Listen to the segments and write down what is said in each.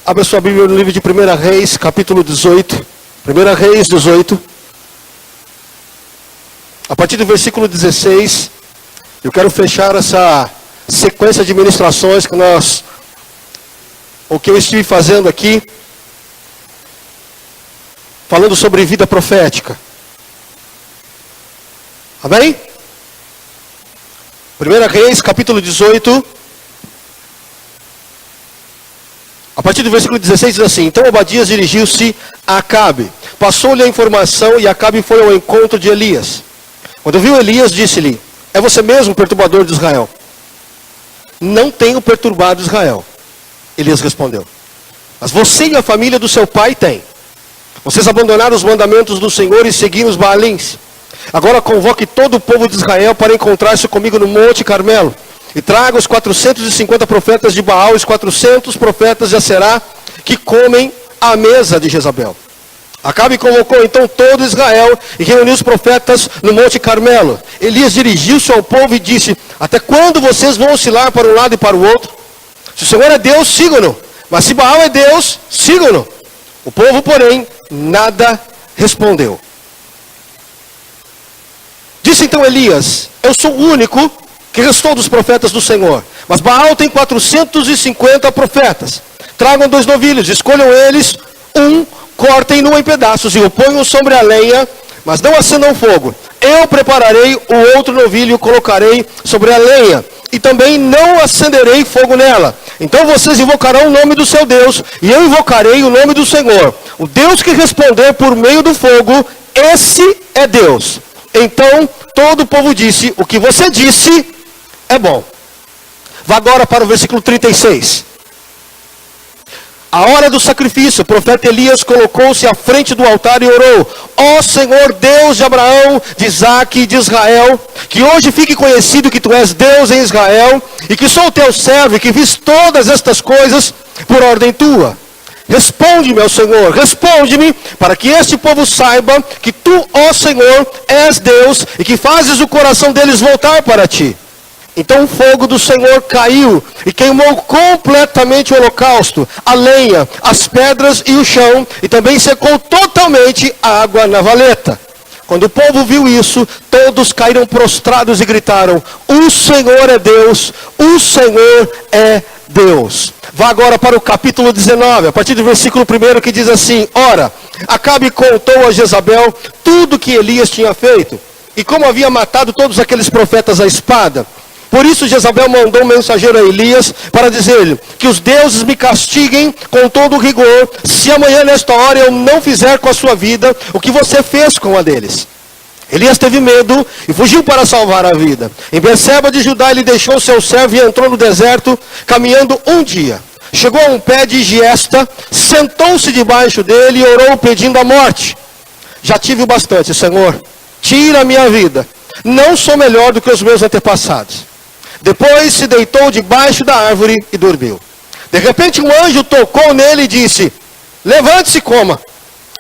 Abra sua Bíblia no livro de 1 Reis, capítulo 18. 1 Reis 18. A partir do versículo 16, eu quero fechar essa sequência de ministrações que eu estive fazendo aqui, falando sobre vida profética. Amém? 1 Reis, capítulo 18. A partir do versículo 16 diz assim: Então Obadias dirigiu-se a Acabe. Passou-lhe a informação e Acabe foi ao encontro de Elias. Quando viu Elias, disse-lhe: É você mesmo, perturbador de Israel? Não tenho perturbado Israel. Elias respondeu: Mas você e a família do seu pai têm. Vocês abandonaram os mandamentos do Senhor e seguiram os Baalins. Agora convoque todo o povo de Israel para encontrar-se comigo no Monte Carmelo. E traga os 450 profetas de Baal e os 400 profetas de Aserá que comem à mesa de Jezabel. Acabe convocou então todo Israel e reuniu os profetas no Monte Carmelo. Elias dirigiu-se ao povo e disse: Até quando vocês vão oscilar para um lado e para o outro? Se o Senhor é Deus, sigam-no. Mas se Baal é Deus, sigam-no. O povo, porém, nada respondeu. Disse então Elias: Eu sou o único que restou dos profetas do Senhor. Mas Baal tem 450 profetas. Tragam 2 novilhos, escolham eles cortem-no em pedaços e o ponham sobre a lenha, mas não acendam fogo. Eu prepararei o outro novilho e o colocarei sobre a lenha, e também não acenderei fogo nela. Então vocês invocarão o nome do seu Deus, e eu invocarei o nome do Senhor. O Deus que responder por meio do fogo, esse é Deus. Então todo o povo disse: O que você disse é bom. Vá agora para o versículo 36. A hora do sacrifício, o profeta Elias colocou-se à frente do altar e orou: Ó Senhor Deus de Abraão, de Isaque e de Israel, que hoje fique conhecido que tu és Deus em Israel, e que sou o teu servo, e que fiz todas estas coisas por ordem tua. Responde-me, ó Senhor, responde-me, para que este povo saiba que tu, ó Senhor, és Deus, e que fazes o coração deles voltar para ti. Então o fogo do Senhor caiu e queimou completamente o holocausto, a lenha, as pedras e o chão, e também secou totalmente a água na valeta. Quando o povo viu isso, todos caíram prostrados e gritaram: O Senhor é Deus, o Senhor é Deus. Vá agora para o capítulo 19, a partir do versículo 1, que diz assim: Ora, Acabe contou a Jezabel tudo que Elias tinha feito, e como havia matado todos aqueles profetas à espada. Por isso Jezabel mandou um mensageiro a Elias para dizer-lhe: Que os deuses me castiguem com todo o rigor, se amanhã nesta hora eu não fizer com a sua vida o que você fez com a deles. Elias teve medo e fugiu para salvar a vida. Em Berseba de Judá ele deixou seu servo e entrou no deserto, caminhando um dia. Chegou a um pé de giesta, sentou-se debaixo dele e orou pedindo a morte. Já tive o bastante, Senhor, tira a minha vida. Não sou melhor do que os meus antepassados. Depois se deitou debaixo da árvore e dormiu. De repente um anjo tocou nele e disse: Levante-se e coma.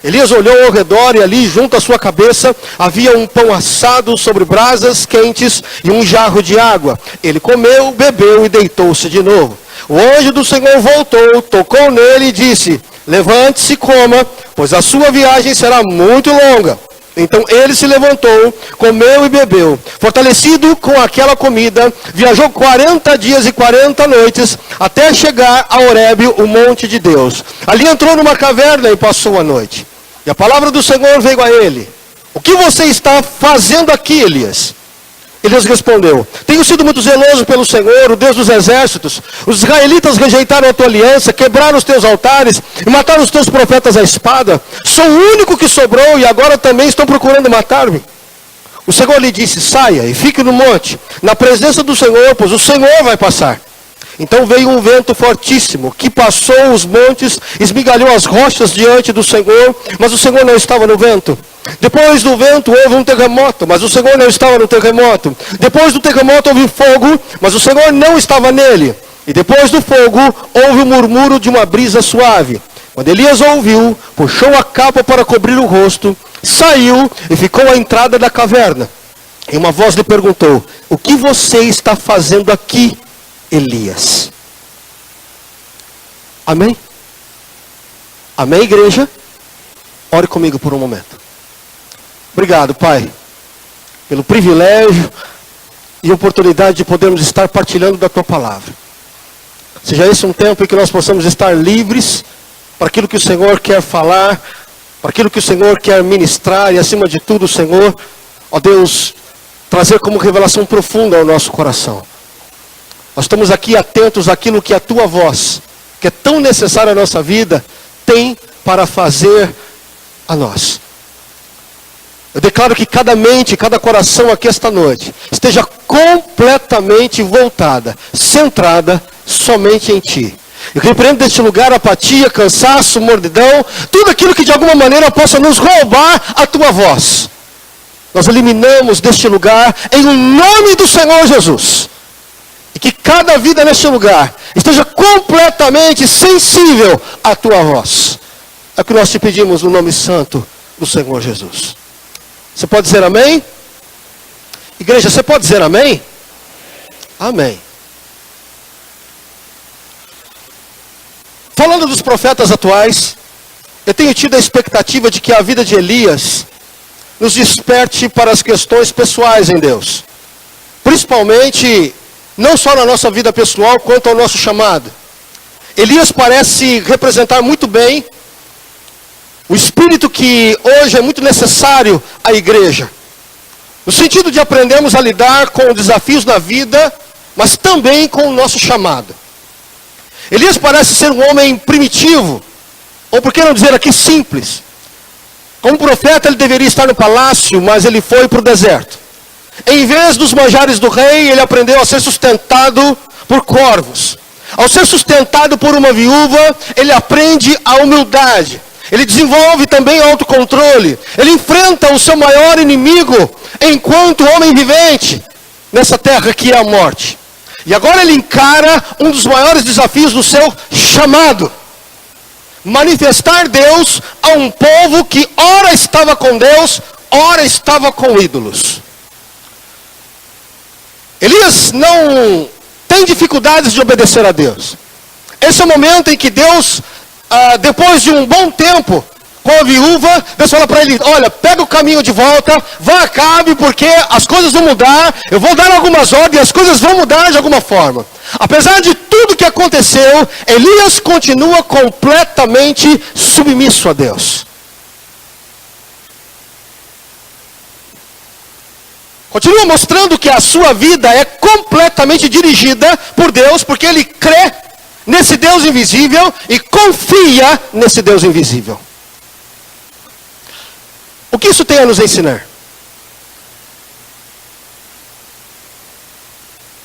Elias olhou ao redor e ali junto à sua cabeça havia um pão assado sobre brasas quentes e um jarro de água. Ele comeu, bebeu e deitou-se de novo. O anjo do Senhor voltou, tocou nele e disse: Levante-se e coma, pois a sua viagem será muito longa. Então ele se levantou, comeu e bebeu. Fortalecido com aquela comida, viajou 40 dias e 40 noites, até chegar a Horebe, o monte de Deus. Ali entrou numa caverna e passou a noite. E a palavra do Senhor veio a ele: O que você está fazendo aqui, Elias? Elias respondeu: Tenho sido muito zeloso pelo Senhor, o Deus dos exércitos. Os israelitas rejeitaram a tua aliança, quebraram os teus altares e mataram os teus profetas à espada. Sou o único que sobrou e agora também estão procurando matar-me. O Senhor lhe disse: Saia e fique no monte, na presença do Senhor, pois o Senhor vai passar. Então veio um vento fortíssimo, que passou os montes, esmigalhou as rochas diante do Senhor, mas o Senhor não estava no vento. Depois do vento houve um terremoto, mas o Senhor não estava no terremoto. Depois do terremoto houve fogo, mas o Senhor não estava nele. E depois do fogo houve o murmúrio de uma brisa suave. Quando Elias ouviu, puxou a capa para cobrir o rosto, saiu e ficou à entrada da caverna. E uma voz lhe perguntou: O que você está fazendo aqui, Elias? Amém? Amém, igreja? Ore comigo por um momento. Obrigado, Pai, pelo privilégio e oportunidade de podermos estar partilhando da Tua palavra. Seja esse um tempo em que nós possamos estar livres para aquilo que o Senhor quer falar, para aquilo que o Senhor quer ministrar e, acima de tudo, Senhor, ó Deus, trazer como revelação profunda ao nosso coração. Nós estamos aqui atentos àquilo que a Tua voz, que é tão necessária à nossa vida, tem para fazer a nós. Eu declaro que cada mente, cada coração aqui esta noite esteja completamente voltada, centrada somente em Ti. Eu repreendo deste lugar apatia, cansaço, mordidão, tudo aquilo que de alguma maneira possa nos roubar a Tua voz. Nós eliminamos deste lugar em nome do Senhor Jesus. E que cada vida neste lugar esteja completamente sensível à Tua voz. É o que nós te pedimos no nome santo do Senhor Jesus. Você pode dizer amém? Igreja, você pode dizer amém? Amém. Falando dos profetas atuais, eu tenho tido a expectativa de que a vida de Elias nos desperte para as questões pessoais em Deus. Principalmente, não só na nossa vida pessoal, quanto ao nosso chamado. Elias parece representar muito bem o espírito que hoje é muito necessário à igreja. No sentido de aprendermos a lidar com desafios na vida, mas também com o nosso chamado. Elias parece ser um homem primitivo, ou por que não dizer aqui simples. Como profeta ele deveria estar no palácio, mas ele foi para o deserto. Em vez dos manjares do rei, ele aprendeu a ser sustentado por corvos. Ao ser sustentado por uma viúva, ele aprende a humildade. Ele desenvolve também autocontrole. Ele enfrenta o seu maior inimigo enquanto homem vivente nessa terra que é a morte. E agora ele encara um dos maiores desafios do seu chamado. Manifestar Deus a um povo que ora estava com Deus, ora estava com ídolos. Elias não tem dificuldades de obedecer a Deus. Esse é o momento em que Deus, depois de um bom tempo com a viúva, Deus fala para ele, olha, pega o caminho de volta, vá a Acabe, porque as coisas vão mudar, eu vou dar algumas ordens, as coisas vão mudar de alguma forma. Apesar de tudo que aconteceu, Elias continua completamente submisso a Deus. Continua mostrando que a sua vida é completamente dirigida por Deus, porque ele crê nesse Deus invisível e confia nesse Deus invisível. O que isso tem a nos ensinar?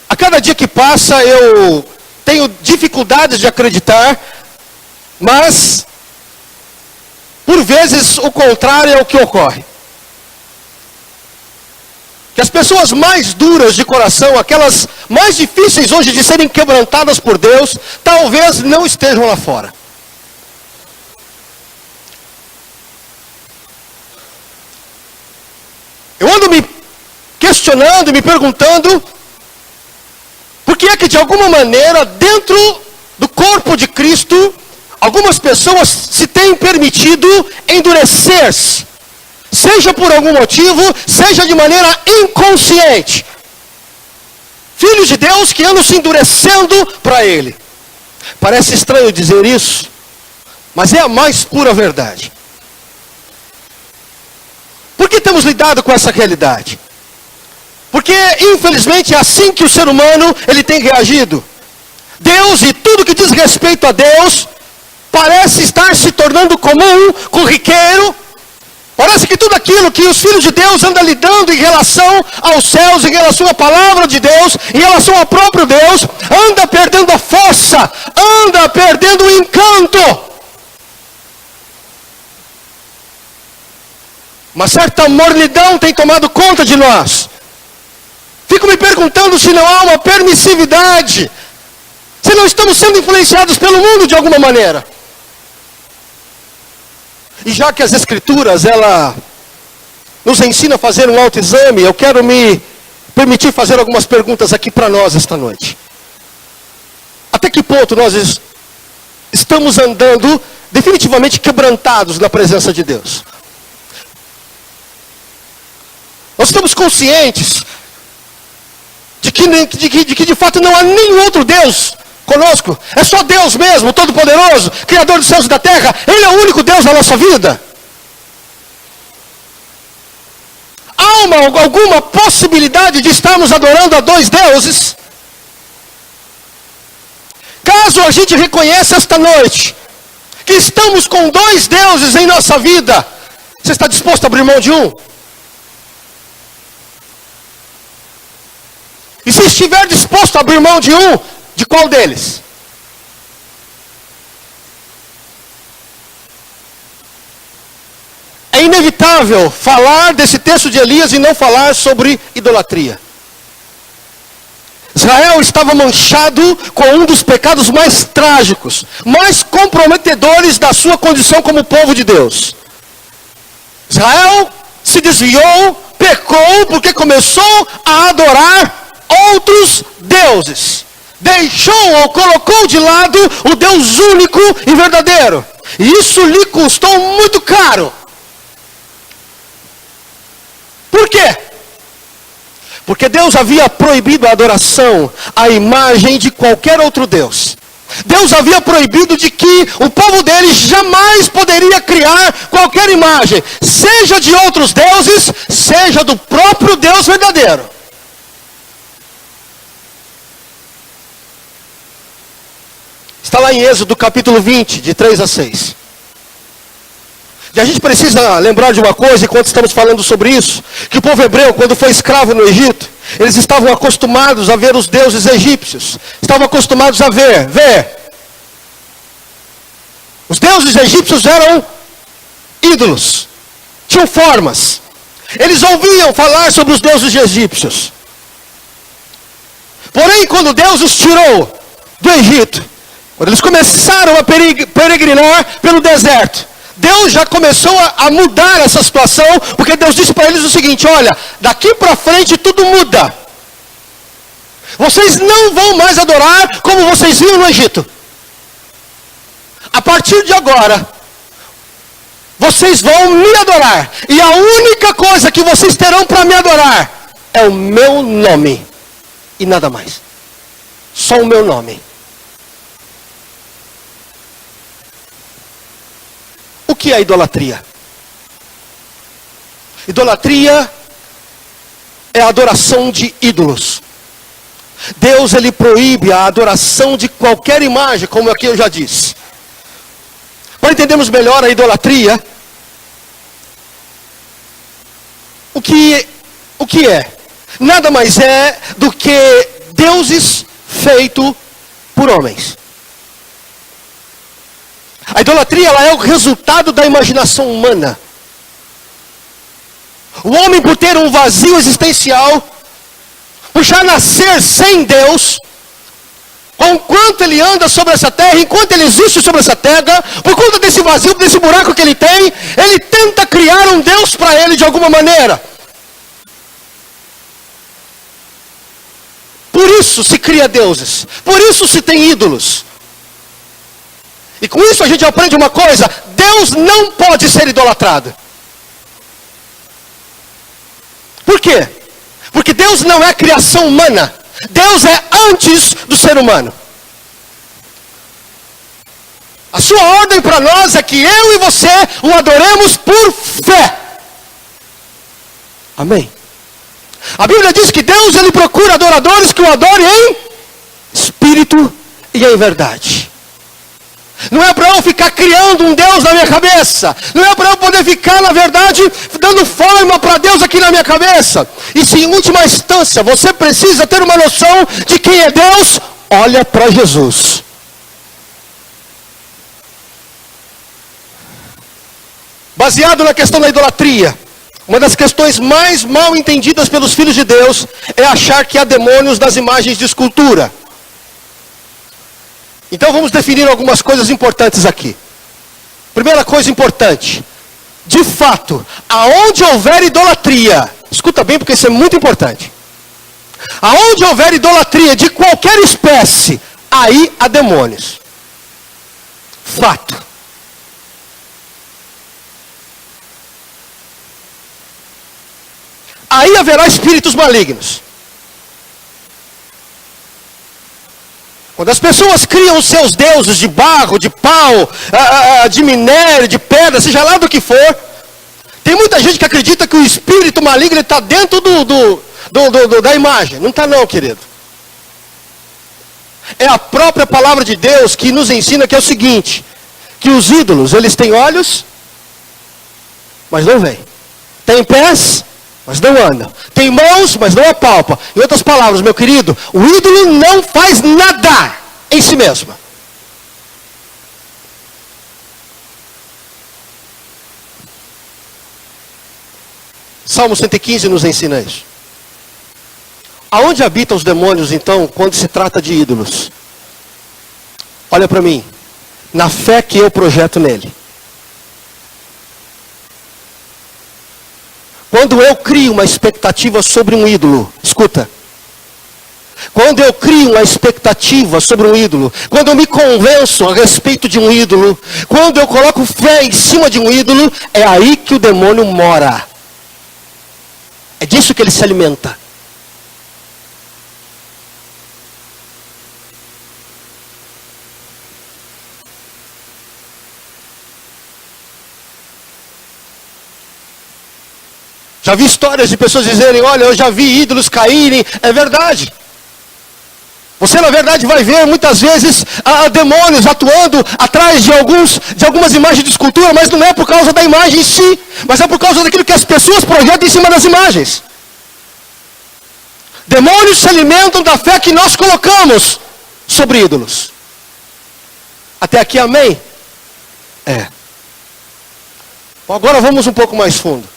A cada dia que passa eu tenho dificuldades de acreditar, mas por vezes o contrário é o que ocorre. Que as pessoas mais duras de coração, aquelas mais difíceis hoje de serem quebrantadas por Deus, talvez não estejam lá fora. Eu ando me questionando e me perguntando, por que é que de alguma maneira, dentro do corpo de Cristo, algumas pessoas se têm permitido endurecer-se. Seja por algum motivo, seja de maneira inconsciente. Filhos de Deus que andam se endurecendo para Ele. Parece estranho dizer isso, mas é a mais pura verdade. Por que temos lidado com essa realidade? Porque, infelizmente, é assim que o ser humano ele tem reagido. Deus e tudo que diz respeito a Deus parece estar se tornando comum, corriqueiro. Parece que tudo aquilo que os filhos de Deus andam lidando em relação aos céus, em relação à palavra de Deus, em relação ao próprio Deus, anda perdendo a força, anda perdendo o encanto. Uma certa mornidão tem tomado conta de nós. Fico me perguntando se não há uma permissividade, se não estamos sendo influenciados pelo mundo de alguma maneira. E já que as Escrituras, ela nos ensina a fazer um autoexame, eu quero me permitir fazer algumas perguntas aqui para nós esta noite. Até que ponto nós estamos andando definitivamente quebrantados na presença de Deus. Nós estamos conscientes de que de fato não há nenhum outro Deus conosco. É só Deus mesmo, Todo-Poderoso, Criador dos céus e da terra. Ele é o único Deus da nossa vida. Há alguma possibilidade de estarmos adorando a dois deuses? Caso a gente reconheça esta noite que estamos com dois deuses em nossa vida, você está disposto a abrir mão de um? E se estiver disposto a abrir mão de um, de qual deles? É inevitável falar desse texto de Elias e não falar sobre idolatria. Israel estava manchado com um dos pecados mais trágicos, mais comprometedores da sua condição como povo de Deus. Israel se desviou, pecou, porque começou a adorar outros deuses. Deixou ou colocou de lado o Deus único e verdadeiro. E isso lhe custou muito caro. Por quê? Porque Deus havia proibido a adoração à imagem de qualquer outro Deus. Deus havia proibido de que o povo dele jamais poderia criar qualquer imagem, seja de outros deuses, seja do próprio Deus verdadeiro. Está lá em Êxodo capítulo 20, de 3 a 6. E a gente precisa lembrar de uma coisa, enquanto estamos falando sobre isso, que o povo hebreu, quando foi escravo no Egito, eles estavam acostumados a ver os deuses egípcios. Estavam acostumados a ver. Os deuses egípcios eram ídolos, tinham formas. Eles ouviam falar sobre os deuses egípcios. Porém, quando Deus os tirou do Egito, quando eles começaram a peregrinar pelo deserto, Deus já começou a mudar essa situação, porque Deus disse para eles o seguinte: olha, daqui para frente tudo muda. Vocês não vão mais adorar como vocês viam no Egito. A partir de agora, vocês vão me adorar. E a única coisa que vocês terão para me adorar é o meu nome. E nada mais. Só o meu nome. O que é idolatria? Idolatria é a adoração de ídolos. Deus, ele proíbe a adoração de qualquer imagem, como aqui eu já disse. Para entendermos melhor a idolatria, o que é? Nada mais é do que deuses feitos por homens. A idolatria, ela é o resultado da imaginação humana. O homem, por ter um vazio existencial, por já nascer sem Deus, enquanto ele anda sobre essa terra, enquanto ele existe sobre essa terra, por conta desse vazio, desse buraco que ele tem, ele tenta criar um Deus para ele de alguma maneira. Por isso se cria deuses, por isso se tem ídolos. E com isso a gente aprende uma coisa: Deus não pode ser idolatrado. Por quê? Porque Deus não é criação humana. Deus é antes do ser humano. A sua ordem para nós é que eu e você o adoremos por fé. Amém? A Bíblia diz que Deus, ele procura adoradores que o adorem em espírito e em verdade. Não é para eu ficar criando um Deus na minha cabeça. Não é para eu poder ficar, na verdade, dando forma para Deus aqui na minha cabeça. E se em última instância você precisa ter uma noção de quem é Deus, olha para Jesus. Baseado na questão da idolatria, uma das questões mais mal entendidas pelos filhos de Deus é achar que há demônios nas imagens de escultura. Então vamos definir algumas coisas importantes aqui. Primeira coisa importante: de fato, aonde houver idolatria, escuta bem porque isso é muito importante. Aonde houver idolatria de qualquer espécie, aí há demônios. Fato. aí haverá espíritos malignos. Quando as pessoas criam os seus deuses de barro, de pau, de minério, de pedra, seja lá do que for, tem muita gente que acredita que o espírito maligno está dentro da imagem. Não está não, querido. É a própria palavra de Deus que nos ensina que é o seguinte, que os ídolos, eles têm olhos, mas não veem. Tem pés, mas não andam. Tem mãos, mas não apalpam. Em outras palavras, meu querido, o ídolo não faz nada em si mesmo. Salmo 115 nos ensina isso. Aonde habitam os demônios, então, quando se trata de ídolos? Olha para mim. Na fé que eu projeto nele. Quando eu crio uma expectativa sobre um ídolo, escuta. Quando eu crio uma expectativa sobre um ídolo, quando eu me convenço a respeito de um ídolo, quando eu coloco fé em cima de um ídolo, é aí que o demônio mora. É disso que ele se alimenta. Já vi histórias de pessoas dizerem, olha, eu já vi ídolos caírem. É verdade. Você, na verdade, vai ver muitas vezes demônios atuando atrás de algumas imagens de escultura, mas não é por causa da imagem em si, mas é por causa daquilo que as pessoas projetam em cima das imagens. Demônios se alimentam da fé que nós colocamos sobre ídolos. Até aqui, amém? É. Bom, agora vamos um pouco mais fundo.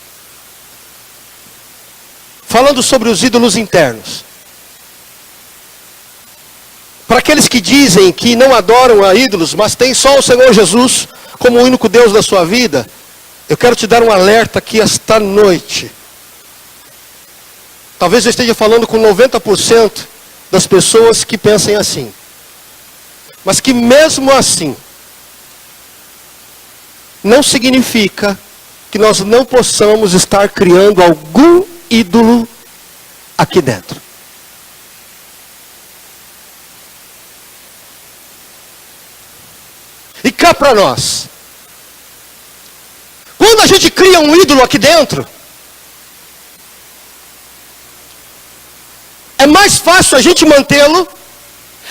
Falando sobre os ídolos internos. Para aqueles que dizem que não adoram a ídolos, mas tem só o Senhor Jesus como o único Deus da sua vida, eu quero te dar um alerta aqui esta noite. Talvez eu esteja falando com 90% das pessoas que pensem assim. Mas que mesmo assim, não significa que nós não possamos estar criando algum ídolo aqui dentro. E cá para nós. Quando a gente cria um ídolo aqui dentro, é mais fácil a gente mantê-lo,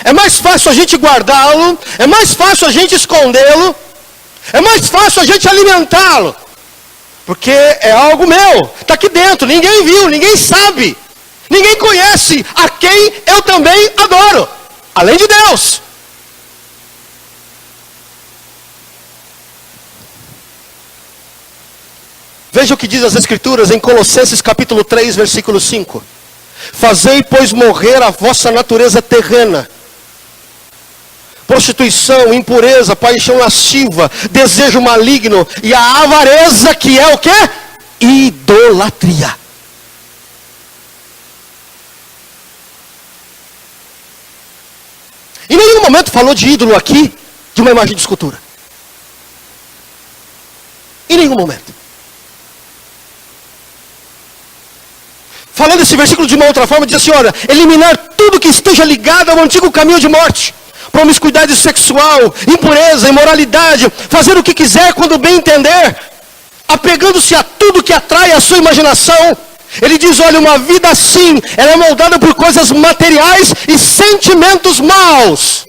é mais fácil a gente guardá-lo, é mais fácil a gente escondê-lo, é mais fácil a gente alimentá-lo. Porque é algo meu, está aqui dentro, ninguém viu, ninguém sabe, ninguém conhece a quem eu também adoro, além de Deus. Veja o que diz as Escrituras em Colossenses capítulo 3, versículo 5. Fazei, pois, morrer a vossa natureza terrena. Prostituição, impureza, paixão lasciva, desejo maligno e a avareza, que é o quê? Idolatria. Em nenhum momento falou de ídolo aqui, de uma imagem de escultura. Em nenhum momento. Falando esse versículo de uma outra forma, diz assim, olha, eliminar tudo que esteja ligado ao antigo caminho de morte. Promiscuidade sexual, impureza, imoralidade, fazer o que quiser quando bem entender, apegando-se a tudo que atrai a sua imaginação. Ele diz, olha, uma vida assim, ela é moldada por coisas materiais e sentimentos maus.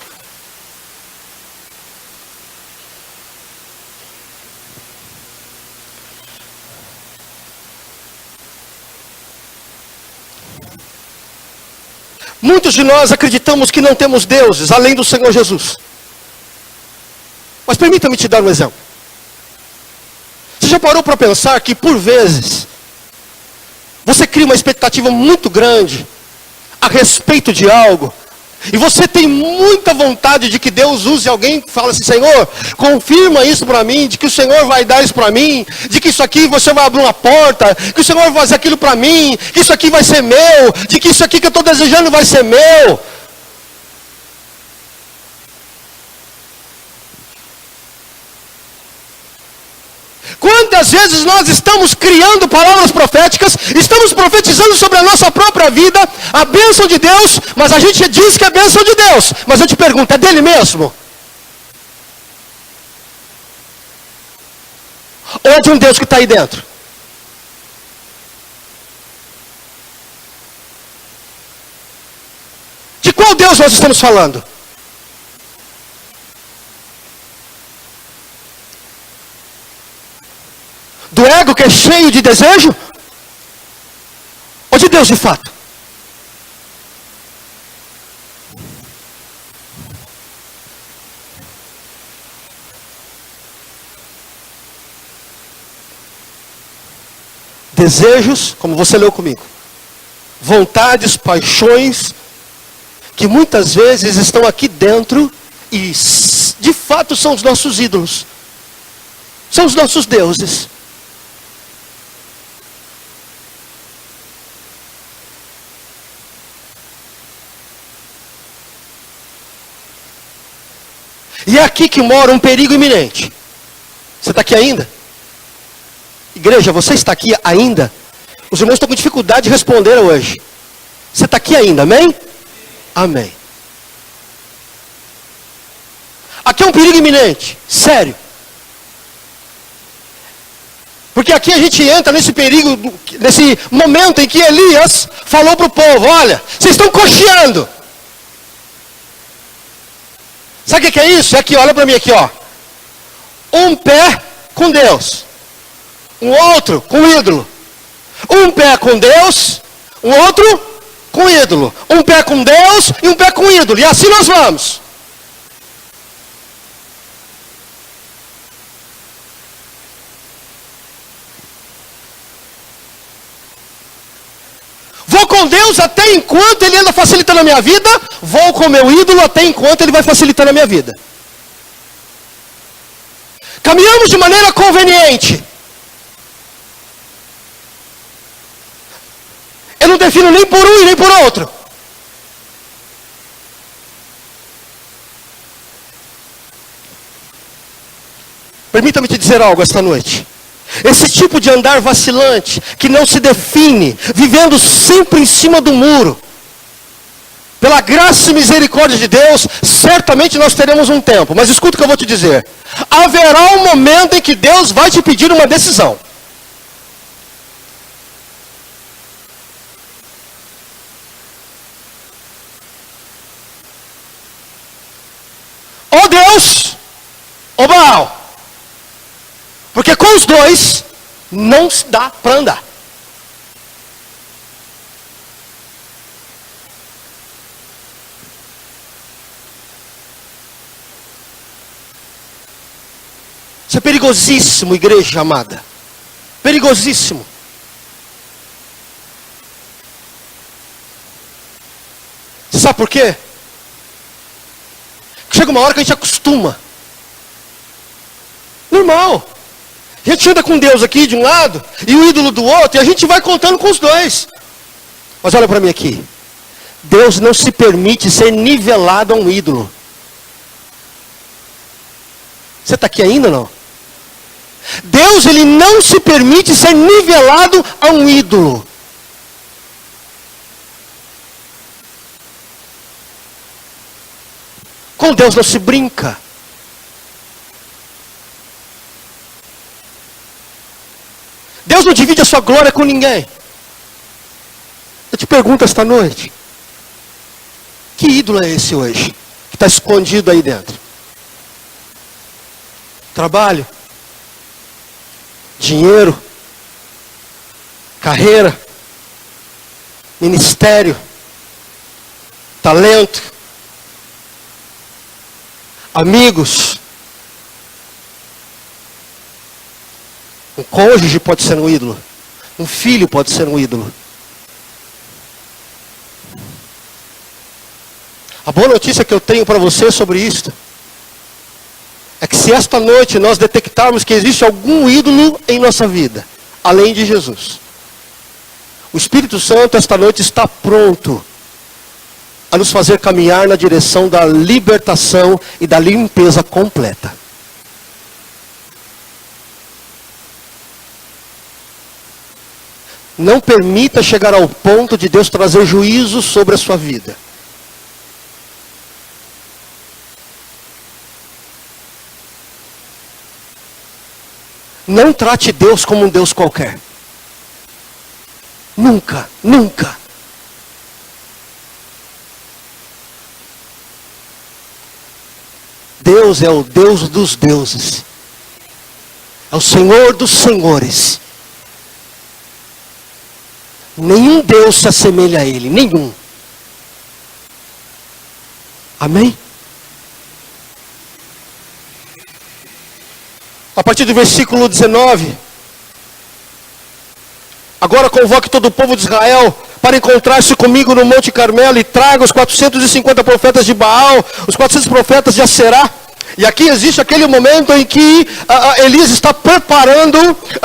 Muitos de nós acreditamos que não temos deuses, além do Senhor Jesus. Mas permita-me te dar um exemplo. Você já parou para pensar que, por vezes, você cria uma expectativa muito grande a respeito de algo, e você tem muita vontade de que Deus use alguém que fala assim, Senhor, confirma isso para mim, de que o Senhor vai dar isso para mim, de que isso aqui você vai abrir uma porta, que o Senhor vai fazer aquilo para mim, que isso aqui vai ser meu, de que isso aqui que eu estou desejando vai ser meu. Quantas vezes nós estamos criando palavras proféticas, estamos profetizando sobre a nossa própria vida, a bênção de Deus, mas a gente diz que é bênção de Deus. Mas eu te pergunto, é dele mesmo? Ou é de um Deus que está aí dentro? De qual Deus nós estamos falando? Do ego que é cheio de desejo? Ou de Deus de fato? Desejos, como você leu comigo. Vontades, paixões, que muitas vezes estão aqui dentro e de fato são os nossos ídolos. São os nossos deuses. E é aqui que mora um perigo iminente. Você está aqui ainda? Igreja, você está aqui ainda? Os irmãos estão com dificuldade de responder hoje. Você está aqui ainda, amém? Amém. Aqui é um perigo iminente, sério. Porque aqui a gente entra nesse perigo, nesse momento em que Elias falou para o povo, olha, vocês estão cocheando. Sabe o que é isso? É aqui, olha para mim aqui, ó. Um pé com Deus. Um outro com ídolo. Um pé com Deus, um outro com ídolo. Um pé com Deus e um pé com ídolo. E assim nós vamos. Vou com Deus até enquanto Ele anda facilitando a minha vida. Vou com meu ídolo até enquanto Ele vai facilitando a minha vida. Caminhamos de maneira conveniente. Eu não defino nem por um e nem por outro. Permita-me te dizer algo esta noite. Esse tipo de andar vacilante, que não se define, vivendo sempre em cima do muro, pela graça e misericórdia de Deus, certamente nós teremos um tempo. Mas escuta o que eu vou te dizer. Haverá um momento em que Deus vai te pedir uma decisão. Ou Deus, ou Baal. Porque com os dois, não dá para andar. Isso é perigosíssimo, igreja amada. Perigosíssimo. Você sabe por quê? Chega uma hora que a gente acostuma. Normal. A gente anda com Deus aqui de um lado e o ídolo do outro, e a gente vai contando com os dois. Mas olha para mim aqui. Deus não se permite ser nivelado a um ídolo. Você está aqui ainda ou não? Deus, Ele não se permite ser nivelado a um ídolo. Com Deus não se brinca. Deus não divide a sua glória com ninguém. Eu te pergunto esta noite. Que ídolo é esse hoje? Que está escondido aí dentro? Trabalho? Dinheiro? Carreira? Ministério? Talento? Amigos? Um cônjuge pode ser um ídolo. Um filho pode ser um ídolo. A boa notícia que eu tenho para você sobre isto é que se esta noite nós detectarmos que existe algum ídolo em nossa vida, além de Jesus, o Espírito Santo esta noite está pronto a nos fazer caminhar na direção da libertação e da limpeza completa. Não permita chegar ao ponto de Deus trazer juízo sobre a sua vida. Não trate Deus como um Deus qualquer. Nunca, nunca. Deus é o Deus dos deuses. É o Senhor dos senhores. Nenhum Deus se assemelha a Ele, nenhum. Amém? A partir do versículo 19. Agora convoque todo o povo de Israel para encontrar-se comigo no Monte Carmelo e traga os 450 profetas de Baal, os 400 profetas de Aserá. E aqui existe aquele momento em que Elias está preparando,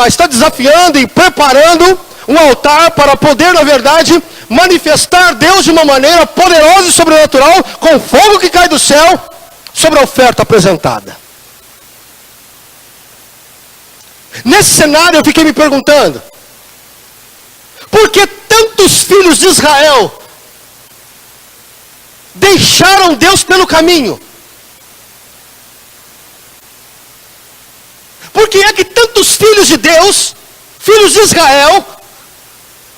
está desafiando e preparando um altar para poder, na verdade, manifestar Deus de uma maneira poderosa e sobrenatural, com fogo que cai do céu, sobre a oferta apresentada. Nesse cenário eu fiquei me perguntando, por que tantos filhos de Israel deixaram Deus pelo caminho? Por que é que tantos filhos de Deus, filhos de Israel,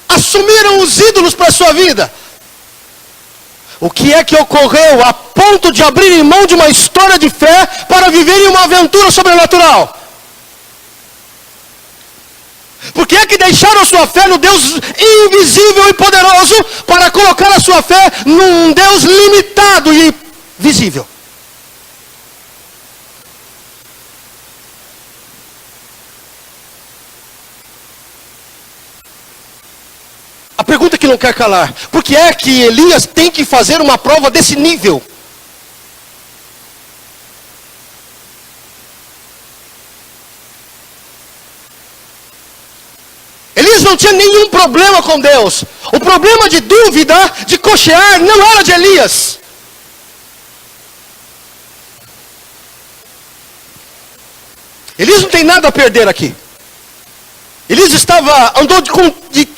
assumiram os ídolos para a sua vida? O que é que ocorreu a ponto de abrirem mão de uma história de fé para viverem uma aventura sobrenatural? Por que é que deixaram a sua fé no Deus invisível e poderoso para colocar a sua fé num Deus limitado e visível? A pergunta que não quer calar: por que é que Elias tem que fazer uma prova desse nível? Elias não tinha nenhum problema com Deus. O problema de dúvida, de cochear, não era de Elias. Elias não tem nada a perder aqui. Elias andou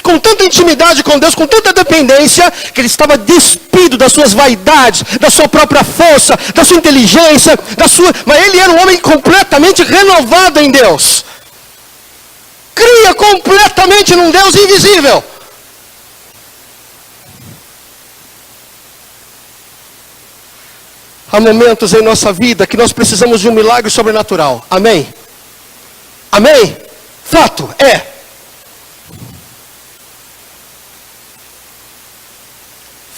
com tanta intimidade com Deus, com tanta dependência, que ele estava despido das suas vaidades, da sua própria força, da sua inteligência, mas ele era um homem completamente renovado em Deus. Cria completamente num Deus invisível. Há momentos em nossa vida que nós precisamos de um milagre sobrenatural. Amém? Amém? Fato é.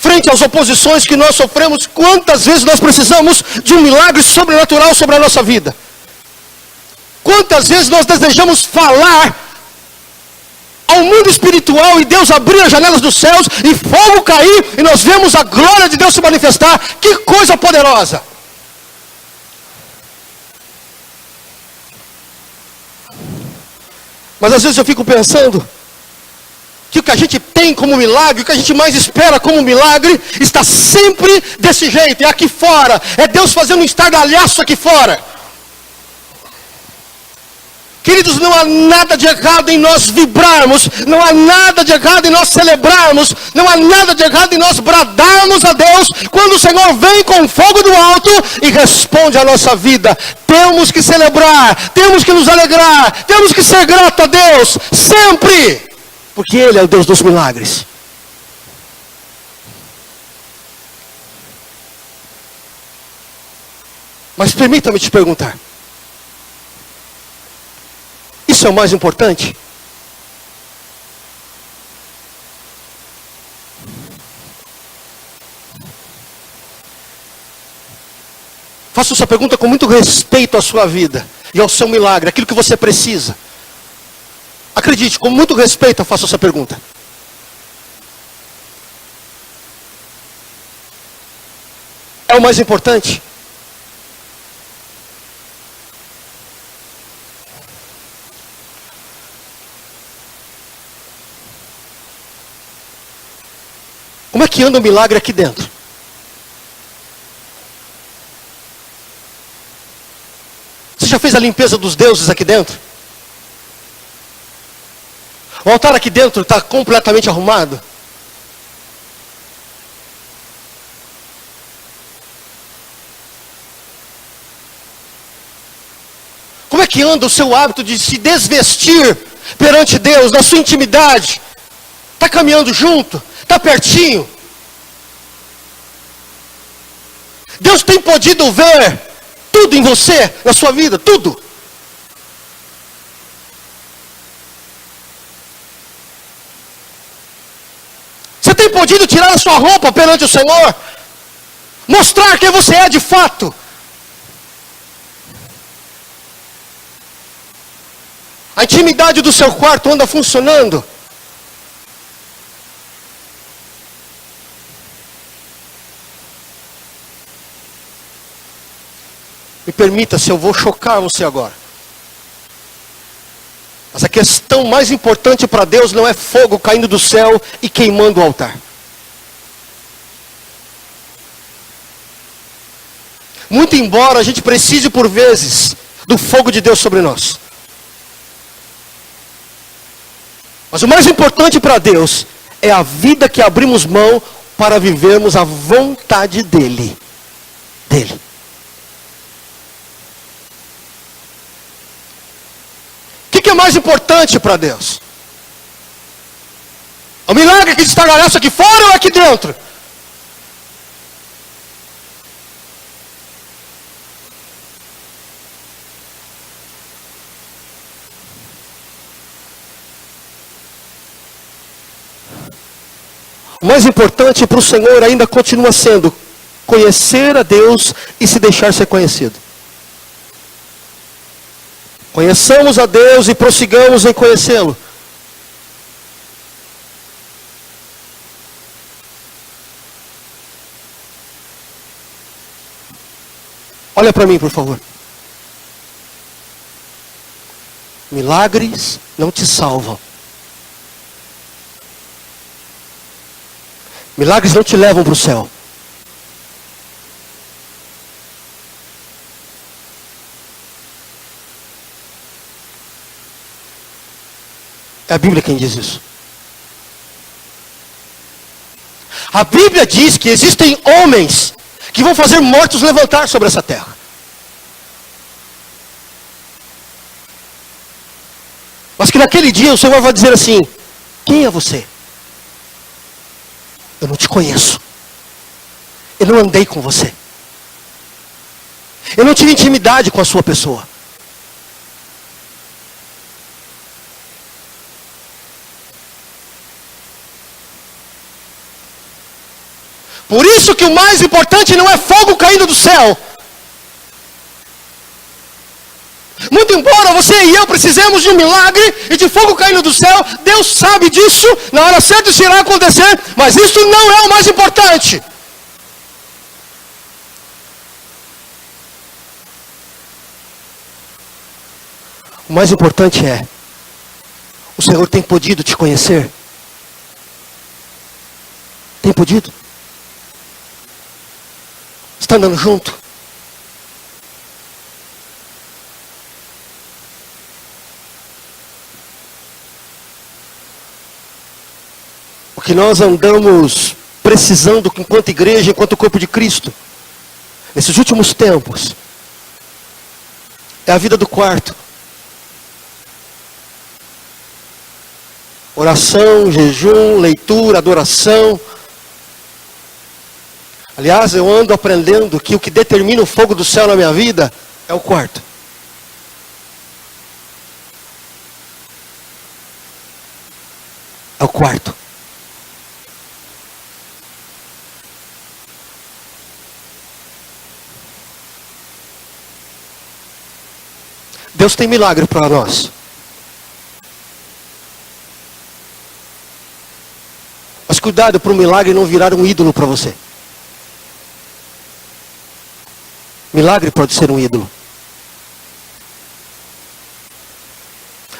Frente às oposições que nós sofremos, quantas vezes nós precisamos de um milagre sobrenatural sobre a nossa vida? Quantas vezes nós desejamos falar ao mundo espiritual e Deus abrir as janelas dos céus e fogo cair e nós vemos a glória de Deus se manifestar? Que coisa poderosa! Mas às vezes eu fico pensando que o que a gente tem como milagre, o que a gente mais espera como milagre, está sempre desse jeito, é aqui fora, é Deus fazendo um estardalhaço aqui fora. Queridos, não há nada de errado em nós vibrarmos, não há nada de errado em nós celebrarmos, não há nada de errado em nós bradarmos a Deus, quando o Senhor vem com fogo do alto e responde à nossa vida. Temos que celebrar, temos que nos alegrar, temos que ser grato a Deus, sempre, porque Ele é o Deus dos milagres. Mas permita-me te perguntar, isso é o mais importante? Faço essa pergunta com muito respeito à sua vida e ao seu milagre, aquilo que você precisa. Acredite, com muito respeito eu faço essa pergunta. É o mais importante? Como é que anda o milagre aqui dentro? Você já fez a limpeza dos deuses aqui dentro? O altar aqui dentro está completamente arrumado? Como é que anda o seu hábito de se desvestir perante Deus, na sua intimidade? Está caminhando junto? Está pertinho? Deus tem podido ver tudo em você, na sua vida, tudo. Você tem podido tirar a sua roupa perante o Senhor? Mostrar quem você é de fato? A intimidade do seu quarto anda funcionando? Me permita, se eu vou chocar você agora. Mas a questão mais importante para Deus não é fogo caindo do céu e queimando o altar. Muito embora a gente precise por vezes do fogo de Deus sobre nós. Mas o mais importante para Deus é a vida que abrimos mão para vivermos a vontade dEle. O que é mais importante para Deus? O milagre que estardalhaço aqui fora ou aqui dentro? O mais importante para o Senhor ainda continua sendo conhecer a Deus e se deixar ser conhecido. Conheçamos a Deus e prossigamos em conhecê-lo. Olha para mim, por favor. Milagres não te salvam. Milagres não te levam para o céu. É a Bíblia quem diz isso. A Bíblia diz que existem homens que vão fazer mortos levantar sobre essa terra. Mas que naquele dia o Senhor vai dizer assim: quem é você? Eu não te conheço. Eu não andei com você. Eu não tive intimidade com a sua pessoa. Por isso que o mais importante não é fogo caindo do céu. Muito embora você e eu precisemos de um milagre e de fogo caindo do céu, Deus sabe disso, na hora certa isso irá acontecer, mas isso não é o mais importante. O mais importante é, o Senhor tem podido te conhecer? Tem podido? Está andando junto? O que nós andamos precisando enquanto igreja, enquanto corpo de Cristo, nesses últimos tempos, é a vida do quarto. Oração, jejum, leitura, adoração. Aliás, eu ando aprendendo que o que determina o fogo do céu na minha vida é o quarto. É o quarto. Deus tem milagre para nós. Mas cuidado para o milagre não virar um ídolo para você. Milagre pode ser um ídolo.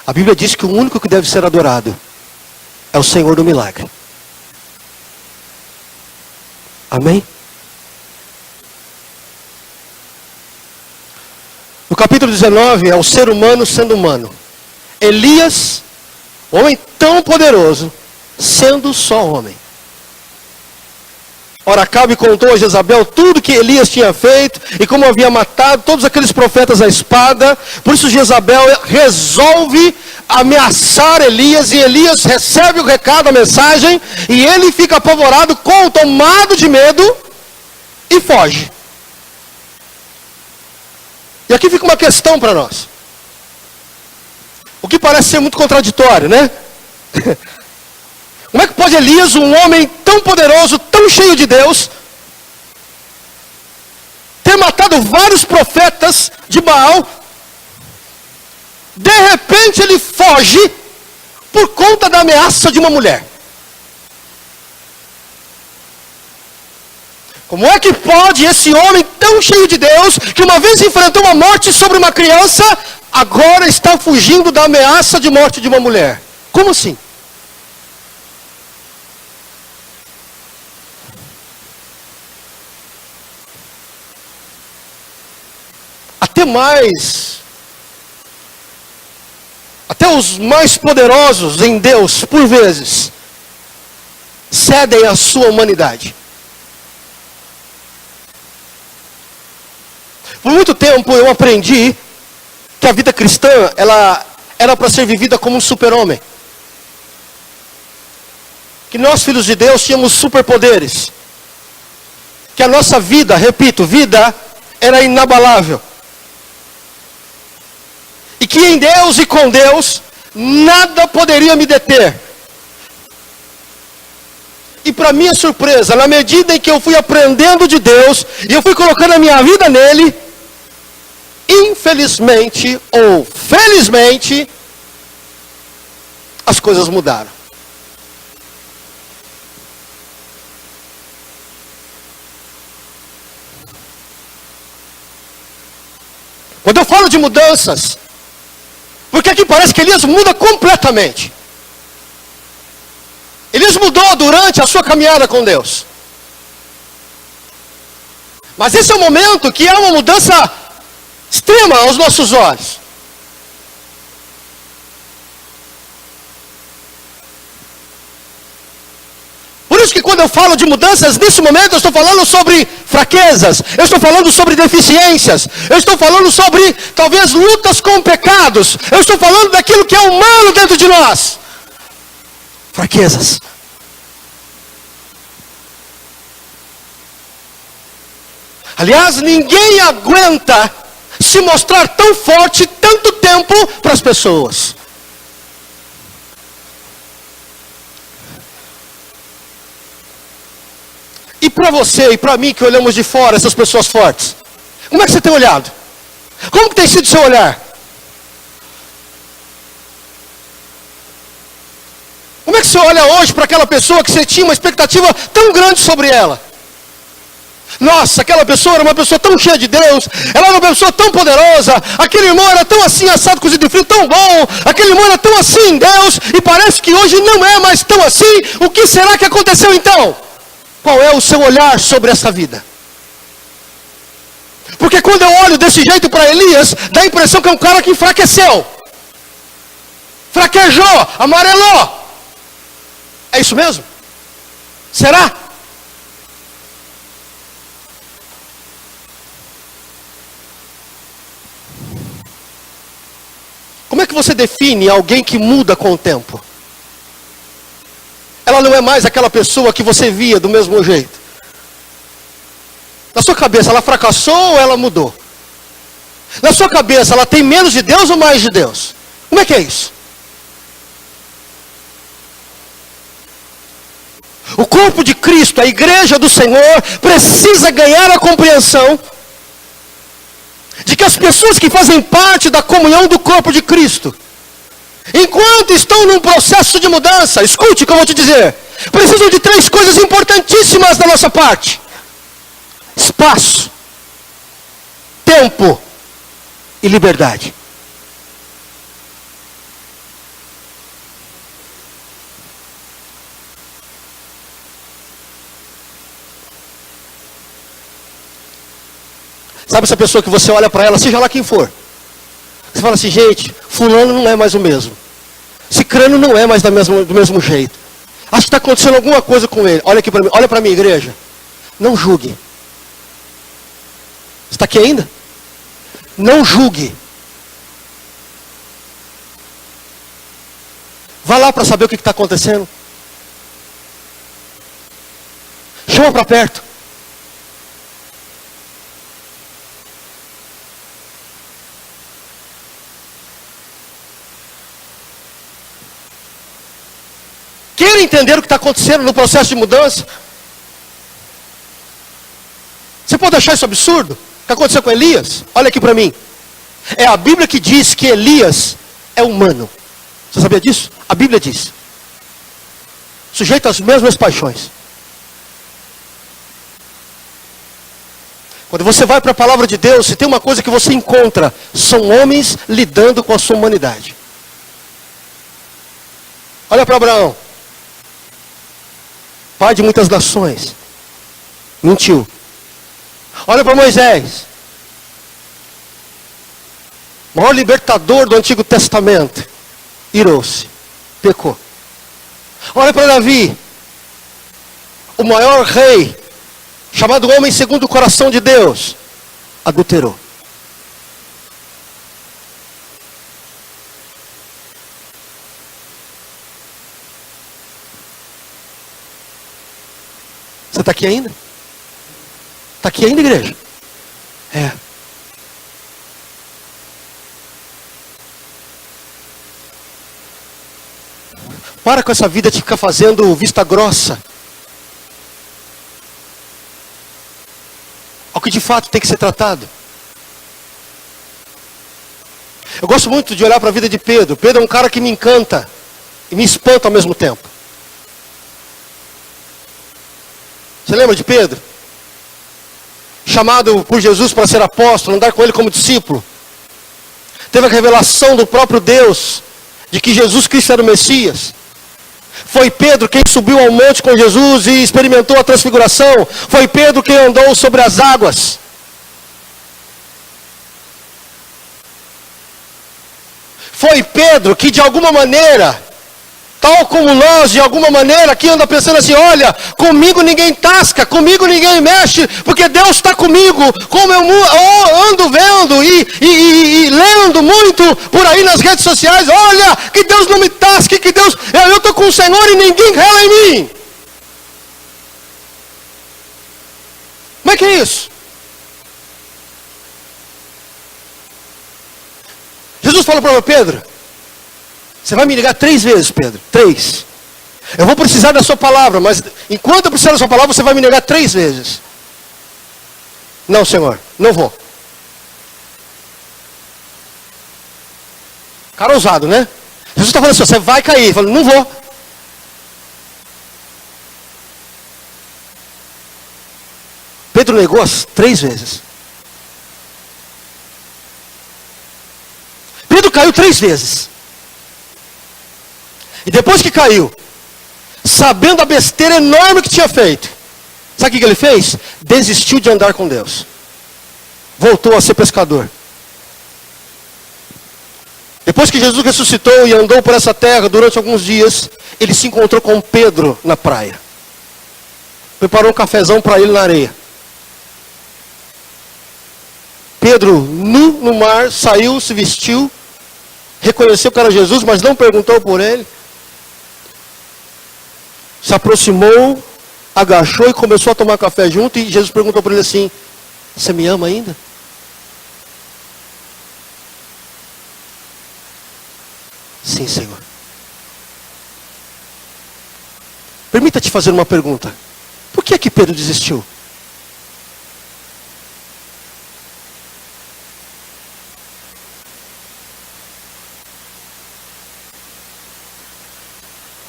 A Bíblia diz que o único que deve ser adorado é o Senhor do milagre. Amém? No capítulo 19 é o ser humano sendo humano. Elias, Homem tão poderoso, sendo só homem. Ora, Acabe contou a Jezabel tudo que Elias tinha feito e como havia matado todos aqueles profetas à espada. Por isso Jezabel resolve ameaçar Elias e Elias recebe o recado, a mensagem, e ele fica apavorado, tomado de medo e foge. E aqui fica uma questão para nós. O que parece ser muito contraditório, né? Como é que pode Elias, um homem tão poderoso, tão cheio de Deus, ter matado vários profetas de Baal, de repente ele foge por conta da ameaça de uma mulher? Como é que pode esse homem tão cheio de Deus, que uma vez enfrentou uma morte sobre uma criança, agora está fugindo da ameaça de morte de uma mulher? Como assim? Até os mais poderosos em Deus, por vezes, cedem à sua humanidade. Por muito tempo eu aprendi que a vida cristã, ela era para ser vivida como um super-homem. Que nós, filhos de Deus, tínhamos superpoderes. Que a nossa vida, repito, vida era inabalável. E que em Deus e com Deus, nada poderia me deter. E para minha surpresa, na medida em que eu fui aprendendo de Deus, e eu fui colocando a minha vida nele, infelizmente ou felizmente, as coisas mudaram. Quando eu falo de mudanças, porque aqui parece que Elias muda completamente. Elias mudou durante a sua caminhada com Deus. Mas esse é o momento que há uma mudança extrema aos nossos olhos. Por isso que quando eu falo de mudanças, nesse momento eu estou falando sobre fraquezas, eu estou falando sobre deficiências, eu estou falando sobre, talvez, lutas com pecados, eu estou falando daquilo que é humano dentro de nós. Fraquezas. Aliás, ninguém aguenta se mostrar tão forte tanto tempo para as pessoas. E para você e para mim que olhamos de fora essas pessoas fortes, como é que você tem olhado? Como que tem sido o seu olhar? Como é que você olha hoje para aquela pessoa que você tinha uma expectativa tão grande sobre ela? Nossa, aquela pessoa era uma pessoa tão cheia de Deus, ela era uma pessoa tão poderosa, aquele irmão era tão assim, assado, cozido e frio, tão bom, aquele irmão era tão assim em Deus, e parece que hoje não é mais tão assim. O que será que aconteceu então? Qual é o seu olhar sobre essa vida? Porque quando eu olho desse jeito para Elias, dá a impressão que é um cara que enfraqueceu, fraquejou, amarelou. É isso mesmo? Será? Como é que você define alguém que muda com o tempo? Ela não é mais aquela pessoa que você via do mesmo jeito. Na sua cabeça, ela fracassou ou ela mudou? Na sua cabeça, ela tem menos de Deus ou mais de Deus? Como é que é isso? O corpo de Cristo, a igreja do Senhor, precisa ganhar a compreensão de que as pessoas que fazem parte da comunhão do corpo de Cristo, enquanto estão num processo de mudança, escute o que eu vou te dizer, precisam de 3 coisas importantíssimas da nossa parte: espaço, tempo e liberdade. Sabe essa pessoa que você olha para ela, seja lá quem for, você fala assim, gente, fulano não é mais o mesmo. Cicrano não é mais do mesmo jeito. Acho que está acontecendo alguma coisa com ele. Olha aqui para mim, olha para mim, igreja. Não julgue. Você está aqui ainda? Não julgue. Vá lá para saber o que está acontecendo. Chama para perto. Queira entender o que está acontecendo no processo de mudança. Você pode achar isso absurdo? O que aconteceu com Elias? Olha aqui para mim. É a Bíblia que diz que Elias é humano. Você sabia disso? A Bíblia diz. Sujeito às mesmas paixões. Quando você vai para a palavra de Deus, se tem uma coisa que você encontra, são homens lidando com a sua humanidade. Olha para Abraão. Pai de muitas nações. Mentiu. Olha para Moisés. Maior libertador do Antigo Testamento. Irou-se. Pecou. Olha para Davi. O maior rei. Chamado homem segundo o coração de Deus. Adulterou. Você está aqui ainda? Está aqui ainda, igreja? É. Para com essa vida de ficar fazendo vista grossa. Ao que de fato tem que ser tratado. Eu gosto muito de olhar para a vida de Pedro. Pedro é um cara que me encanta e me espanta ao mesmo tempo. Você lembra de Pedro? Chamado por Jesus para ser apóstolo, andar com ele como discípulo. Teve a revelação do próprio Deus de que Jesus Cristo era o Messias. Foi Pedro quem subiu ao monte com Jesus e experimentou a transfiguração. Foi Pedro quem andou sobre as águas. Foi Pedro que de alguma maneira, tal como nós, de alguma maneira, aqui anda pensando assim, olha, comigo ninguém tasca, comigo ninguém mexe, porque Deus está comigo, como eu ando vendo e lendo muito por aí nas redes sociais, olha, que Deus não me tasque, que Deus, eu estou com o Senhor e ninguém rela em mim. Como é que é isso? Jesus falou para Pedro, você vai me ligar 3 vezes, Pedro. 3. Eu vou precisar da sua palavra, mas enquanto eu precisar da sua palavra, você vai me negar 3 vezes. Não, Senhor, não vou. Cara ousado, né? Jesus está falando assim, você vai cair. Ele falou, não vou. Pedro negou as 3 vezes. Pedro caiu 3 vezes. E depois que caiu, sabendo a besteira enorme que tinha feito, sabe o que ele fez? Desistiu de andar com Deus. Voltou a ser pescador. Depois que Jesus ressuscitou e andou por essa terra durante alguns dias, ele se encontrou com Pedro na praia. Preparou um cafezão para ele na areia. Pedro, nu no mar, saiu, se vestiu, reconheceu que era Jesus, mas não perguntou por ele. Se aproximou, agachou e começou a tomar café junto. E Jesus perguntou para ele assim, você me ama ainda? Sim, Senhor. Permita-te fazer uma pergunta. Por que é que Pedro desistiu?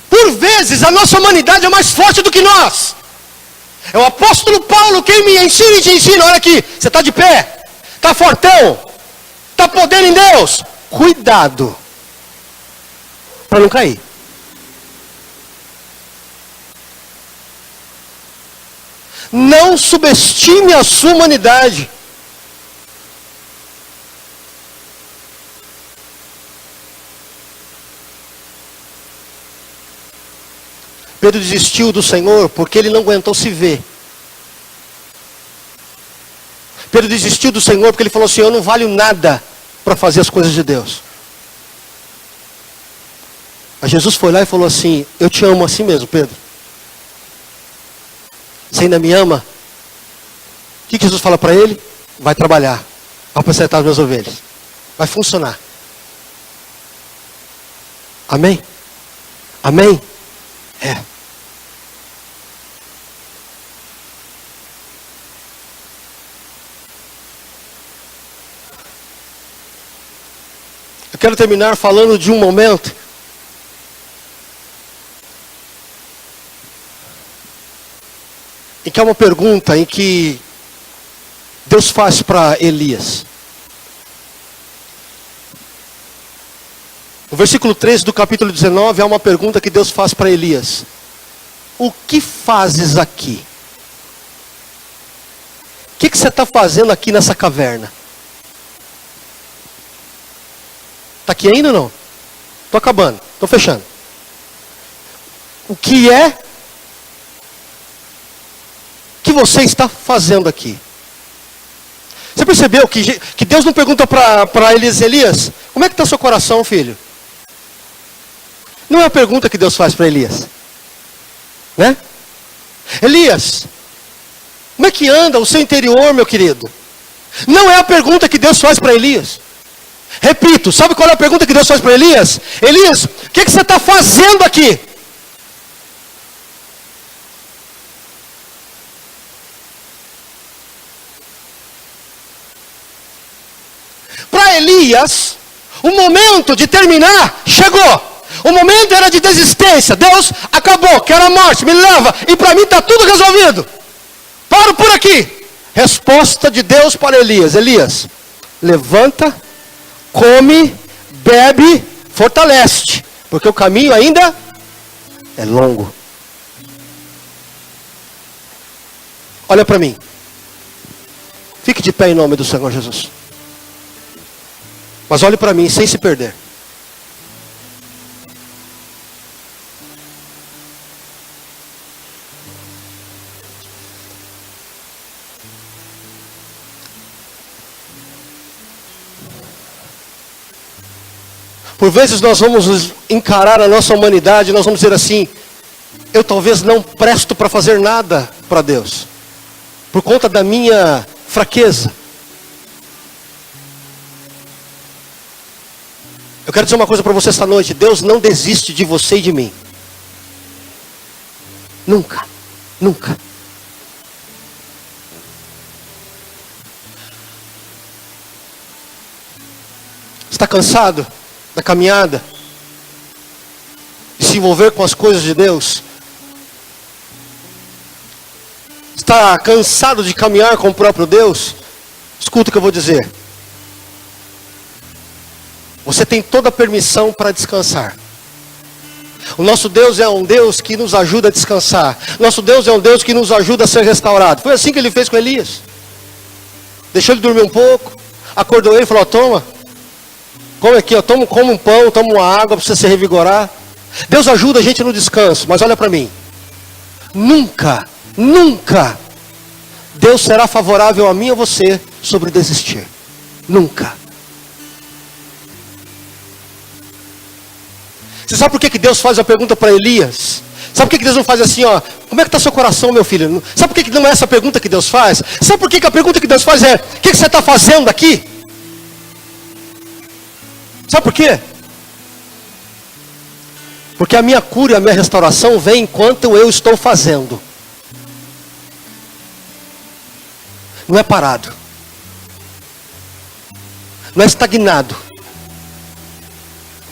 Por vezes a nossa humanidade é mais forte do que nós. É o apóstolo Paulo quem me ensina e te ensina. Olha aqui, você está de pé, está fortão, está podendo em Deus. Cuidado, para não cair. Não subestime a sua humanidade. Pedro desistiu do Senhor porque ele não aguentou se ver. Pedro desistiu do Senhor porque ele falou assim: eu não valho nada para fazer as coisas de Deus. Mas Jesus foi lá e falou assim: eu te amo assim mesmo, Pedro. Você ainda me ama? O que Jesus fala para ele? Vai trabalhar, vai apacentar as minhas ovelhas. Vai funcionar. Amém? Amém? É. Eu quero terminar falando de um momento em que há uma pergunta em que Deus faz para Elias. No versículo 13 do capítulo 19, há uma pergunta que Deus faz para Elias: o que fazes aqui? O que você está fazendo aqui nessa caverna? Está aqui ainda ou não? Estou acabando, estou fechando. O que é que você está fazendo aqui? Você percebeu que Deus não pergunta para Elias: como é que está seu coração, filho? Não é a pergunta que Deus faz para Elias, né? Elias, como é que anda o seu interior, meu querido? Não é a pergunta que Deus faz para Elias. Repito, sabe qual é a pergunta que Deus faz para Elias? Elias, o que você está fazendo aqui? Para Elias, o momento de terminar chegou. O momento era de desistência. Deus acabou, quero a morte, me leva. E para mim está tudo resolvido. Paro por aqui. Resposta de Deus para Elias: Elias, levanta, come, bebe, fortalece. Porque o caminho ainda é longo. Olha para mim. Fique de pé em nome do Senhor Jesus. Mas olhe para mim sem se perder. Por vezes nós vamos encarar a nossa humanidade, nós vamos dizer assim: eu talvez não presto para fazer nada para Deus, por conta da minha fraqueza. Eu quero dizer uma coisa para você esta noite: Deus não desiste de você e de mim. Nunca, nunca. Está cansado da caminhada? De se envolver com as coisas de Deus? Está cansado de caminhar com o próprio Deus? Escuta o que eu vou dizer. Você tem toda a permissão para descansar. O nosso Deus é um Deus que nos ajuda a descansar. Nosso Deus é um Deus que nos ajuda a ser restaurado. Foi assim que ele fez com Elias. Deixou ele dormir um pouco, acordou ele e falou: toma, come aqui, come um pão, toma uma água para você se revigorar. Deus ajuda a gente no descanso, mas olha para mim. Nunca, nunca Deus será favorável a mim e a você sobre desistir. Nunca. Você sabe por que Deus faz a pergunta para Elias? Sabe por que Deus não faz assim, ó: como é que está seu coração, meu filho? Sabe por que não é essa pergunta que Deus faz? Sabe por que a pergunta que Deus faz é: o que você está fazendo aqui? Sabe por quê? Porque a minha cura e a minha restauração vem enquanto eu estou fazendo. Não é parado. Não é estagnado.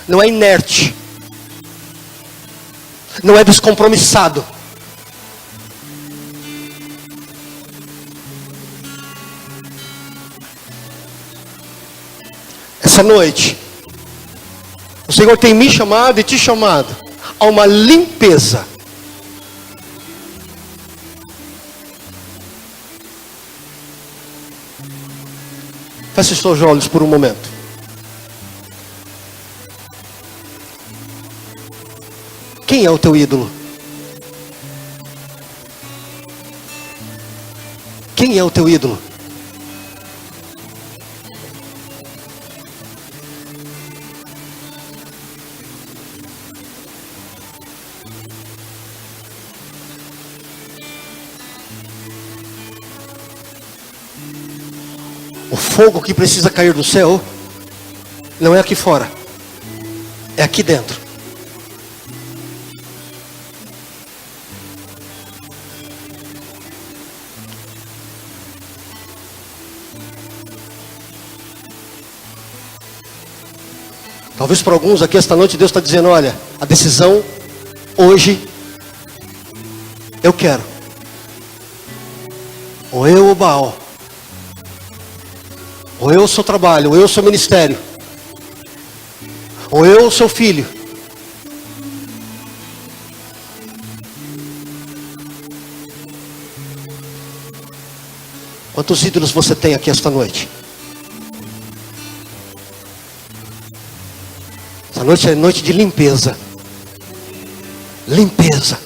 Não é inerte. Não é descompromissado. Essa noite, o Senhor tem me chamado e te chamado a uma limpeza. Feche seus olhos por um momento. Quem é o teu ídolo? Quem é o teu ídolo? O fogo que precisa cair do céu não é aqui fora, é aqui dentro. Talvez para alguns aqui esta noite Deus está dizendo: olha, a decisão hoje, eu quero. Ou eu ou Baal. Ou eu sou trabalho, ou eu sou ministério. Ou eu sou filho. Quantos ídolos você tem aqui esta noite? Essa noite é noite de limpeza. Limpeza.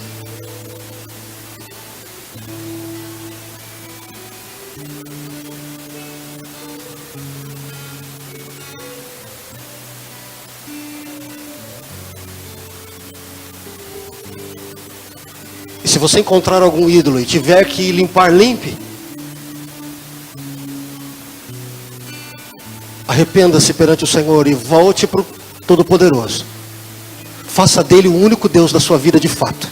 E se você encontrar algum ídolo e tiver que limpar, limpe. Arrependa-se perante o Senhor e volte para o Todo-Poderoso. Faça dele o único Deus da sua vida de fato.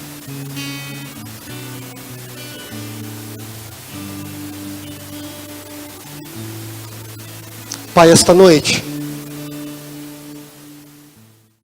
Pai, esta noite